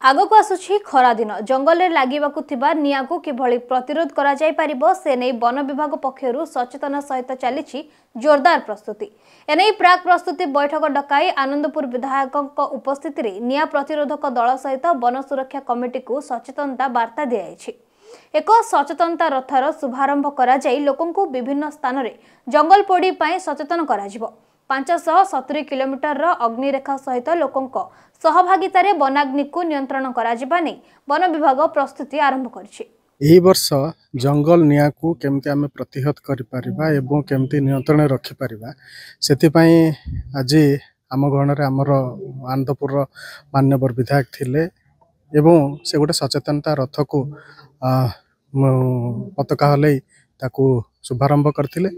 आगक आसुछि खरा दिन जंगल में लागिबाकु थिबा नियाकु किभଳି प्रतिरोध करा जाय परिबो से नै वन विभाग पक्षरु सचेतन सहित चलिछि जोरदार प्रस्तुति एनै प्राक प्रस्तुति बैठक डकाई आनंदपुर विधायक उपस्थिति रे निया प्रतिरोधक दल सहित वन सुरक्षा कमिटी को सचेतनता वार्ता दियाछि। एक सचेतनता रथर शुभारंभ करा जाय लोकंकु विभिन्न स्थान रे जंगल पोड़ी पई सचेतन करा जिवो। 570 किलोमीटर अग्निरेखा सहित लोकंक सहभागितारे वनाग्नि को नियंत्रण करा जिबा नै वन विभाग प्रस्तुति आरंभ करछि। एही वर्ष जंगल निया को केमती आमे प्रतिहत करि परिबा एवं केमती नियंत्रण रखि परिबा सेति पई आज आम गण रे हमर आनंदपुर मान्यवर विधायक थिले एवं से गोटे सचेतनता रथ को पताका हलै ताकू शुभारंभ करथिले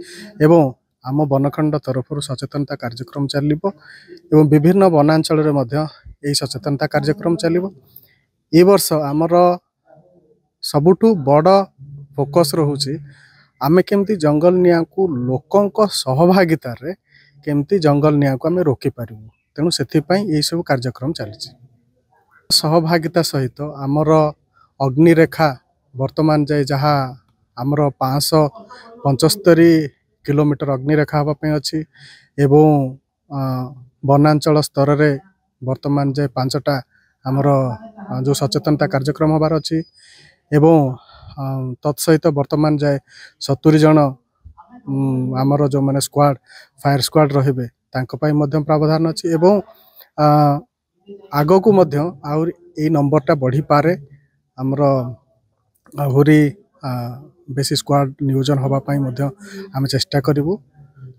एवं आम वनखंड तरफ सचेतनता कार्यक्रम चलिबो एवं विभिन्न वनांचल रे मध्य एही सचेतनता कार्यक्रम चलिबो। ए वर्ष आमर सबुठु बड़ फोकस रहुछि आमे केमती जंगल निया को लोकंक सहभागिता रे केमती जंगल निया को आमे रोकी पारिबो तेनु सेति पई एही सब कार्यक्रम चलिछि। सहभागिता सहित आमर अग्निरेखा वर्तमान जाय जहा आमर 575 किलोमीटर अग्निरेखा हवा पे अच्छी एवं वनांचल स्तर रे वर्तमान जे 5टा आमर जो सचेतनता कार्यक्रम हबार अच्छी एवं तत्सहित वर्तमान जाए 70 जन आमर जो माने स्क्वाड फायर स्क्वाड रहिबे तांको पई मध्यम प्रावधान अच्छी एवं आगो को मध्य आउर ए नंबरटा बढ़ी पारे आमर आहुरी बेसी स्क्वाड नियोजन हवा पाई मध्य आमे चेष्टा करिवु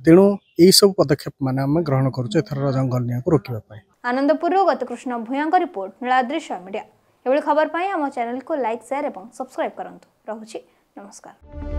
तेणु एई सब पदक्षेप माने आमे ग्रहण करूछु एथर जंगल निया को रोकिबा पाई। आनंदपुर गतकृष्ण भूयांक रिपोर्ट नीलाद्रि मीडिया एवढी खबर पाई हम चैनल को लाइक शेयर एवं सब्सक्राइब करंतु। रहुछि नमस्कार।